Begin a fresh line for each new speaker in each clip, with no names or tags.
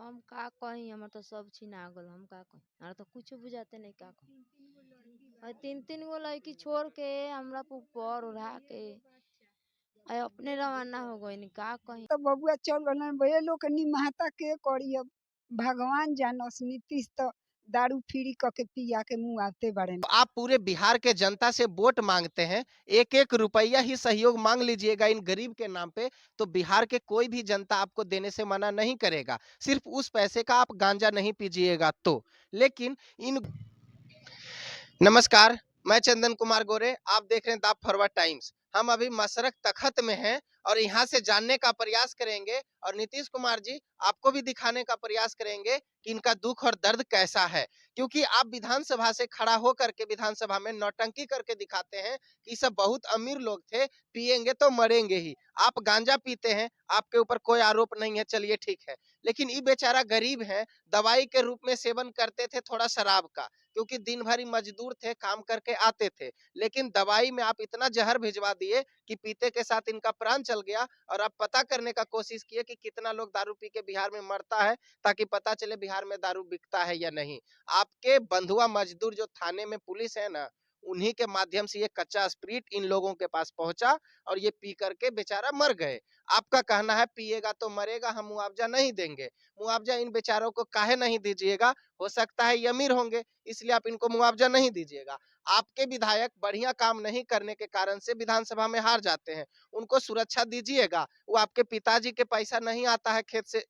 हम का कही, हमार तो सब छिना गल। हम का कही, हमारा तो कुछ बुझाते नहीं का कही। और तीन तीन गो लड़की छोड़ के हमरा पे ऊपर उड़ा के अपने रवाना हो गई। का कही।
तो बबुआ चल गलन भैया लोग के निमहाता के करी अब भगवान जानस। नीतीश तो दारू फ्री क के पिया के मुंह आते बड़े।
आप पूरे बिहार के जनता से वोट मांगते हैं, एक एक रुपया ही सहयोग मांग लीजिएगा इन गरीब के नाम पे, तो बिहार के कोई भी जनता आपको देने से मना नहीं करेगा। सिर्फ उस पैसे का आप गांजा नहीं पीजिएगा तो। लेकिन इन नमस्कार, मैं चंदन कुमार गोरे, आप देख रहे हैं द फॉरवर्ड टाइम्स। हम अभी मसरक तखत में हैं और यहाँ से जानने का प्रयास करेंगे और नीतीश कुमार जी आपको भी दिखाने का प्रयास करेंगे कि इनका दुख और दर्द कैसा है, क्योंकि आप विधानसभा से खड़ा होकर के विधानसभा में नौटंकी करके दिखाते हैं कि सब बहुत अमीर लोग थे, पिएंगे तो मरेंगे ही। आप गांजा पीते हैं, आपके ऊपर कोई आरोप नहीं है, चलिए ठीक है। लेकिन ये बेचारा गरीब है, दवाई के रूप में सेवन करते थे थोड़ा शराब का, क्योंकि दिन भर मजदूर थे, काम करके आते थे। लेकिन दवाई में आप इतना जहर भिजवा दिए कि पीते के साथ इनका प्राण चल गया। और आप पता करने का कोशिश किए कि कितना लोग दारू पी के बिहार में मरता है, ताकि पता चले बिहार में दारू बिकता है या नहीं। आपके बंधुआ मजदूर जो थाने में पुलिस है ना, उन्हीं के माध्यम से ये कच्चा स्प्रिट इन लोगों के पास पहुंचा और ये पी करके बेचारा मर गए। आपका कहना है पिएगा तो मरेगा, हम मुआवजा नहीं देंगे। मुआवजा इन बेचारों को काहे नहीं दीजिएगा? हो सकता है ये अमीर होंगे, इसलिए आप इनको मुआवजा नहीं दीजिएगा। आपके विधायक बढ़िया काम नहीं करने के कारण से विधानसभा में हार जाते हैं, उनको सुरक्षा दीजिएगा। वो आपके पिताजी के पैसा नहीं आता है खेत से,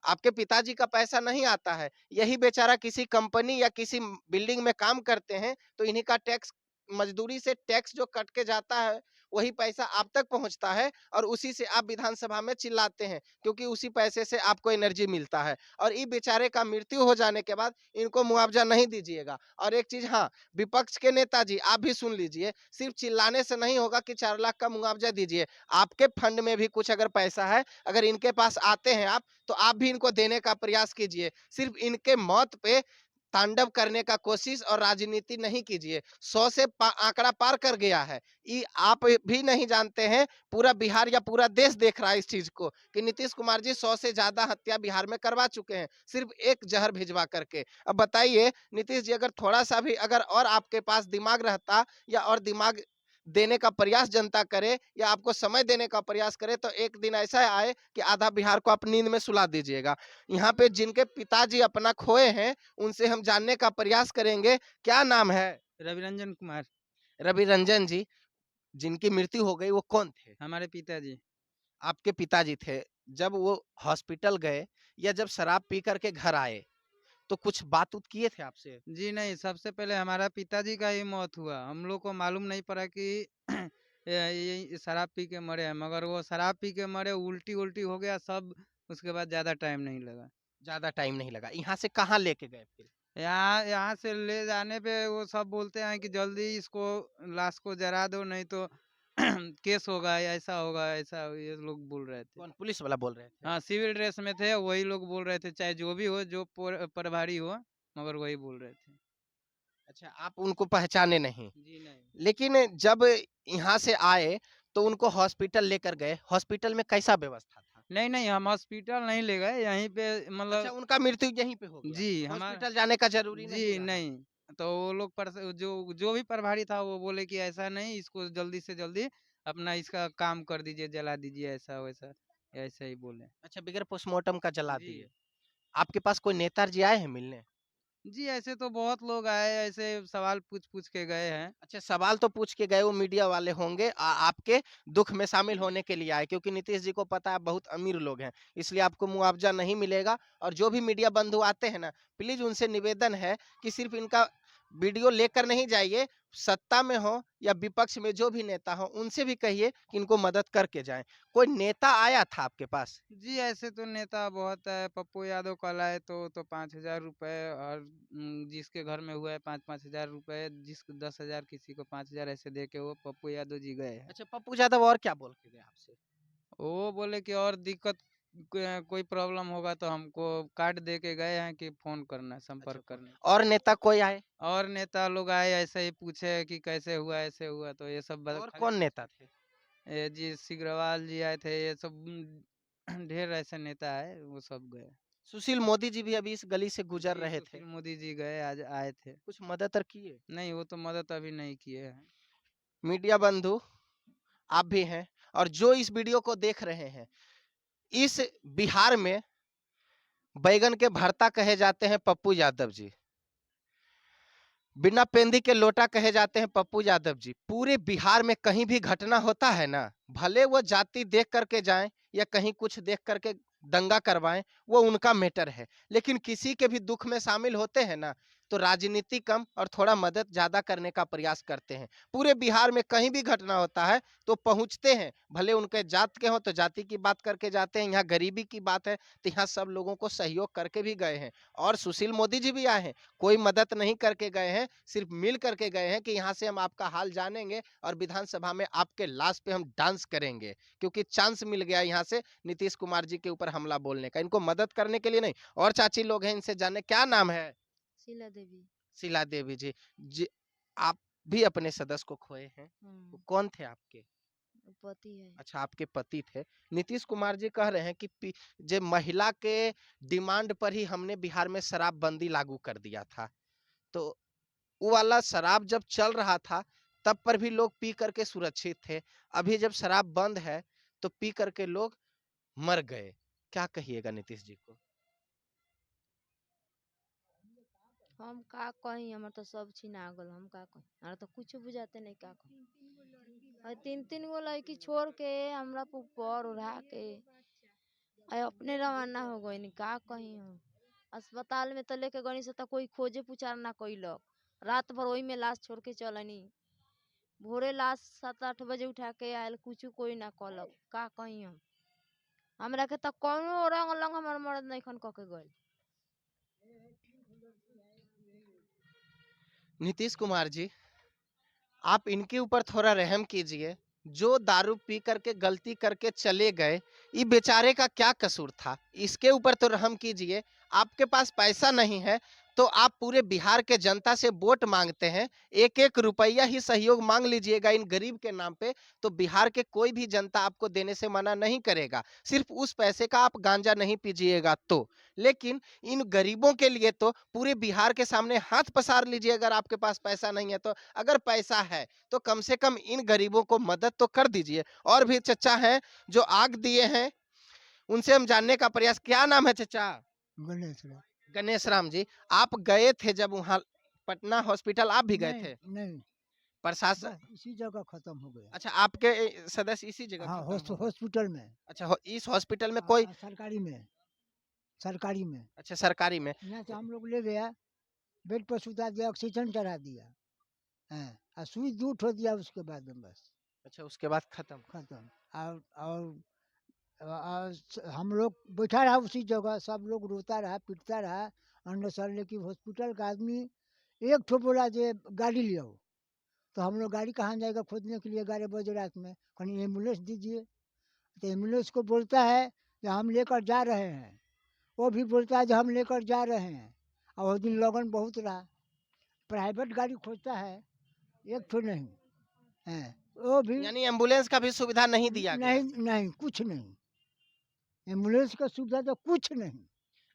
आपके पिताजी का पैसा नहीं आता है, यही बेचारा किसी कंपनी या किसी बिल्डिंग में काम करते हैं, तो इन्हीं का टैक्स, मजदूरी से टैक्स जो कट के जाता है वही पैसा आप तक पहुंचता है और उसी से आप विधानसभा में चिल्लाते हैं, क्योंकि उसी पैसे से आपको एनर्जी मिलता है। और ये बेचारे का मृत्यु हो जाने के बाद इनको मुआवजा नहीं दीजिएगा। और एक चीज, हाँ, विपक्ष के नेताजी आप भी सुन लीजिए, सिर्फ चिल्लाने से नहीं होगा कि 4 लाख का मुआवजा दीजिए। आपके फंड में भी कुछ अगर पैसा है, अगर इनके पास आते हैं आप, तो आप भी इनको देने का प्रयास कीजिए। सिर्फ इनके मौत पे तांडव करने का कोशिश और राजनीति नहीं कीजिए। 100 से आंकड़ा पार कर गया है, ये आप भी नहीं जानते हैं, पूरा बिहार या पूरा देश देख रहा है इस चीज को कि नीतीश कुमार जी 100 से ज्यादा हत्या बिहार में करवा चुके हैं, सिर्फ एक जहर भिजवा करके। अब बताइए नीतीश जी, अगर थोड़ा सा भी अगर और आपके पास दिमाग रहता या और दिमाग देने का प्रयास जनता करे या आपको समय देने का प्रयास करे, तो एक दिन ऐसा आए कि आधा बिहार को आप नींद में सुला दीजिएगा। यहाँ पे जिनके पिताजी अपना खोए हैं, उनसे हम जानने का प्रयास करेंगे। क्या नाम है?
रवि रंजन कुमार।
रवि रंजन जी, जिनकी मृत्यु हो गई वो कौन थे?
हमारे पिताजी।
आपके पिताजी थे। जब वो हॉस्पिटल गए या जब शराब पी करके घर आए, तो कुछ बात उत किए थे आपसे?
जी नहीं, सबसे पहले हमारा पिताजी का ही मौत हुआ। हम लोग को मालूम नहीं पड़ा कि ये शराब पी के मरे हैं, मगर वो शराब पी के मरे, उल्टी-उल्टी हो गया सब। उसके बाद ज़्यादा टाइम नहीं लगा।
ज्यादा टाइम नहीं लगा। यहाँ से कहाँ लेके गए फिर?
यहाँ यहाँ से ले जाने पे वो सब बोलते हैं कि जल्दी इसको, लाश को जला दो, नहीं तो केस होगा या ऐसा होगा, ऐसा ये लोग बोल रहे थे।
कौन पुलिस वाला बोल रहे थे?
हाँ, सिविल ड्रेस में थे, वही लोग बोल रहे थे, चाहे जो भी हो, जो प्रभारी हो, मगर वही बोल रहे थे।
अच्छा, आप उनको पहचाने नहीं।
जी नहीं।
लेकिन जब यहाँ से आए तो उनको हॉस्पिटल लेकर गए, हॉस्पिटल में कैसा व्यवस्था था?
नहीं, नहीं, हम हॉस्पिटल नहीं ले गए, यहीं पे
अच्छा,
मतलब।
उनका मृत्यु यहीं पे हो गया,
जी, हमारा।
हॉस्पिटल जाने का जरूरी नहीं
जी,
रहा।
नहीं। तो वो लोग जो जो भी प्रभारी था वो बोले कि ऐसा नहीं, इसको जल्दी से जल्दी अपना इसका काम कर दीजिए, जला दीजिए, ऐसा-वैसा, ऐसा ही बोले।
अच्छा, बगैर पोस्टमार्टम का जला
जी।
दिए। आपके पास कोई नेताजी आए हैं मिलने?
जी, ऐसे तो बहुत लोग आए, ऐसे सवाल पूछ-पूछ के गए हैं।
अच्छा, सवाल तो पूछ के गए, वो मीडिया वाले होंगे, आपके दुख में शामिल होने के लिए आए, क्योंकि नीतीश जी को पता है आप बहुत अमीर लोग हैं, इसलिए आपको मुआवजा नहीं मिलेगा। और जो भी मीडिया बंधु आते हैं ना, प्लीज उनसे निवेदन है कि सिर्फ इनका वीडियो लेकर नहीं जाइए, सत्ता में हो या विपक्ष में जो भी नेता हो, उनसे भी कहिए कि इनको मदद करके जाएं। कोई नेता आया था आपके पास?
जी, ऐसे तो नेता बहुत है, पप्पू यादव कल आए तो 5,000 रुपए, और जिसके घर में हुआ है 5-5 हज़ार रुपए, जिसको 10,000, किसी को 5,000, ऐसे दे के वो पप्पू यादव जी गए हैं।
अच्छा, पप्पू यादव और क्या बोल के गए आपसे?
वो बोले कि और दिक्कत, कोई प्रॉब्लम होगा तो हमको कार्ड दे के गए हैं कि फ़ोन करना,
अच्छा,
संपर्क करने।
और नेता कोई आए?
और नेता लोग आए, ऐसे ही पूछे कि कैसे हुआ, ऐसे हुआ, तो ये सब
और
खाली
कौन
पूछे।
नेता थे?
जी, सिग्रवाल जी आए थे, ये सब ढेर ऐसे नेता है, वो सब गए।
सुशील मोदी जी भी अभी इस गली से गुजर
जी,
रहे थे,
सुशील मोदी जी गए, आज आए थे।
कुछ मदद और किए?
नहीं, वो तो मदद अभी नहीं किए हैं।
मीडिया बंधु आप भी हैं और जो इस वीडियो को देख रहे हैं, इस बिहार में बैगन के भरता कहे जाते हैं पप्पू यादव जी, बिना पेंदी के लोटा कहे जाते हैं पप्पू यादव जी। पूरे बिहार में कहीं भी घटना होता है ना, भले वो जाति देख करके जाएं या कहीं कुछ देख करके दंगा करवाएं, वो उनका मैटर है, लेकिन किसी के भी दुख में शामिल होते हैं ना, तो राजनीति कम और थोड़ा मदद ज्यादा करने का प्रयास करते हैं। पूरे बिहार में कहीं भी घटना होता है तो पहुंचते हैं, भले उनके जात के हो तो जाति की बात करके जाते हैं, यहाँ गरीबी की बात है तो यहाँ सब लोगों को सहयोग करके भी गए हैं। और सुशील मोदी जी भी आए हैं, कोई मदद नहीं करके गए हैं, सिर्फ मिल करके गए हैं कि यहाँ से हम आपका हाल जानेंगे और विधानसभा में आपके लाश पे हम डांस करेंगे, क्योंकि चांस मिल गया यहाँ से नीतीश कुमार जी के ऊपर हमला बोलने का, इनको मदद करने के लिए नहीं। और चाची लोग हैं, इनसे जाने क्या नाम है?
शीला देवी।
शीला देवी जी। जी, आप भी अपने सदस्य को खोए हैं, वो कौन थे आपके?
पति है।
अच्छा, आपके पति थे। नीतीश कुमार जी कह रहे हैं कि जो महिला के डिमांड पर ही हमने बिहार में शराबबंदी लागू कर दिया था, तो वो वाला शराब जब चल रहा था तब पर भी लोग पी करके सुरक्षित थे, अभी जब शराब बंद है तो पी करके लोग मर गए। क्या कहिएगा नीतीश जी को?
हम का कहीं, हमार तो सब छीना गल, हम का कहीं, हमारा तो कुछ बुझाते नहीं का कहीं। और तीन तीन गो लड़की छोड़ के हमरा ऊपर उड़ा के अपने रवाना हो गई, का कहीं हम। अस्पताल में तो लेके गनी से तो कोई खोजे पुचार ना कैलक, रात भर वही में लाश छोड़ के चलनी, भोरे लाश 7-8 बजे उठा के आयल, कुछ कोई ना कहलक, का कहीं हम। हमरा के तो कौनो रंग लंग हमार मर्द नहीं खन कह के गइल।
नीतीश कुमार जी, आप इनके ऊपर थोड़ा रहम कीजिए, जो दारू पी करके गलती करके चले गए, ये बेचारे का क्या कसूर था, इसके ऊपर तो रहम कीजिए। आपके पास पैसा नहीं है तो आप पूरे बिहार के जनता से वोट मांगते हैं, एक एक रुपया ही सहयोग मांग लीजिएगा इन गरीब के नाम पे, तो बिहार के कोई भी जनता आपको देने से मना नहीं करेगा, सिर्फ उस पैसे का आप गांजा नहीं पीजिएगा तो। लेकिन इन गरीबों के लिए तो पूरे बिहार के सामने हाथ पसार लीजिए, अगर आपके पास पैसा नहीं है तो। अगर पैसा है तो कम से कम इन गरीबों को मदद तो कर दीजिए। और भी चचा हैं जो आग दिए हैं, उनसे हम जानने का प्रयास। क्या नाम है चचा?
गणेश राम।
गणेश राम जी, आप गए थे जब वहाँ पटना हॉस्पिटल, आप भी गए थे?
नहीं,
प्रशासन,
बस इसी जगह खत्म हो गया।
अच्छा आपके सदस्य इसी जगह
हाँ,
खत्म हो गए?
हॉस्पिटल में।
अच्छा, इस हॉस्पिटल में कोई?
सरकारी में, सरकारी में।
अच्छा, सरकारी में।
यहाँ से हम लोग ले गया, बेड पर सुता दिया, ऑक्सीजन चढ़ा दिया, और सुई दूर ठो दिया, उसके बाद में बस
अच्छा, उसके बाद खत्म।
खत्म। हम लोग बैठा रहा उसी जगह, सब लोग रोता रहा, पीटता रहा अंदर सर, लेकिन हॉस्पिटल का आदमी एक ठो बोला जे गाड़ी ले आओ, तो हम लोग गाड़ी कहाँ जाएगा खोदने के लिए 11 बजे रात में, कहीं एम्बुलेंस दीजिए, तो एम्बुलेंस को बोलता है कि हम लेकर जा रहे हैं, वो भी बोलता है कि हम लेकर जा रहे हैं, और वो दिन लगन बहुत रहा, प्राइवेट गाड़ी खोजता है, एक ठो नहीं है, वो भी
यानी एम्बुलेंस का भी सुविधा नहीं दिया गया?
नहीं, नहीं कुछ नहीं, एम्बुलेंस का सुविधा तो कुछ नहीं।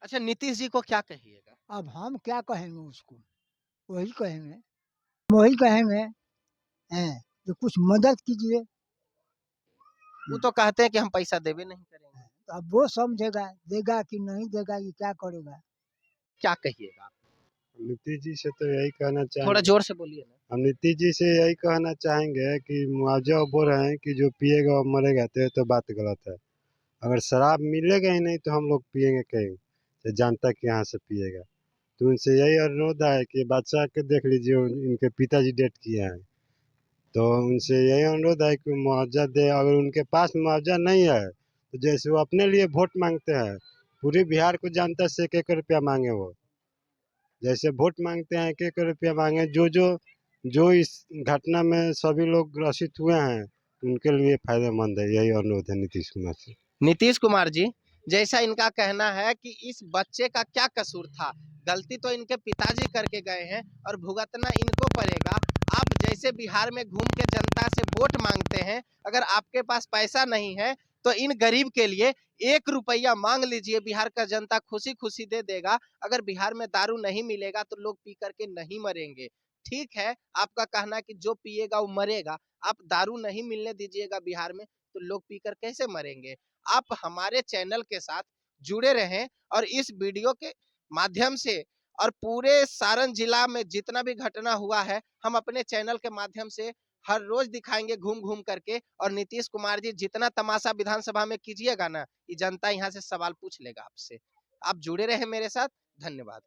अच्छा, नीतीश जी को क्या कहिएगा?
अब हम क्या कहेंगे उसको, वही कहेंगे हैं कि कुछ मदद कीजिए।
वो तो कहते हैं कि हम पैसा देवे नहीं करेंगे।
तो अब वो समझेगा, देगा कि नहीं देगा, ये क्या करेगा।
क्या कहिएगा?
नीतीश जी से तो यही कहना
थोड़ा
चाहेंगे,
जोर से बोलिए ना।
हम नीतीश जी से यही कहना चाहेंगे कि मुआवजा वो बोल रहे हैं कि जो पिएगा वो मरेगा, तो बात गलत है। अगर शराब मिलेगा ही नहीं तो हम लोग पिएंगे कहीं से, जानता कि यहाँ से पिएगा। तो उनसे यही अनुरोध है कि बादशाह के देख लीजिए, इनके पिताजी डेट किए हैं, तो उनसे यही अनुरोध है कि मुआवजा दे। अगर उनके पास मुआवजा नहीं है तो जैसे वो अपने लिए वोट मांगते हैं, पूरे बिहार को जानता से 1-1 रुपया मांगे, वो जैसे वोट मांगते हैं 1-1 रुपया मांगे। जो इस घटना में सभी लोग ग्रसित हुए हैं उनके लिए फायदेमंद है, यही अनुरोध है नीतीश कुमार से।
नीतीश कुमार जी, जैसा इनका कहना है कि इस बच्चे का क्या कसूर था, गलती तो इनके पिताजी करके गए हैं और भुगतना इनको पड़ेगा। आप जैसे बिहार में घूम के जनता से वोट मांगते हैं, अगर आपके पास पैसा नहीं है तो इन गरीब के लिए ₹1 मांग लीजिए, बिहार का जनता खुशी खुशी दे देगा। अगर बिहार में दारू नहीं मिलेगा तो लोग पी करके नहीं मरेंगे। ठीक है, आपका कहना है कि जो पिएगा वो मरेगा, आप दारू नहीं मिलने दीजिएगा बिहार में तो लोग पीकर कैसे मरेंगे। आप हमारे चैनल के साथ जुड़े रहें और इस वीडियो के माध्यम से और पूरे सारण जिला में जितना भी घटना हुआ है हम अपने चैनल के माध्यम से हर रोज दिखाएंगे घूम घूम करके। और नीतीश कुमार जी जितना तमाशा विधानसभा में कीजिएगा ना, ये जनता यहाँ से सवाल पूछ लेगा आपसे। आप जुड़े रहे मेरे साथ। धन्यवाद।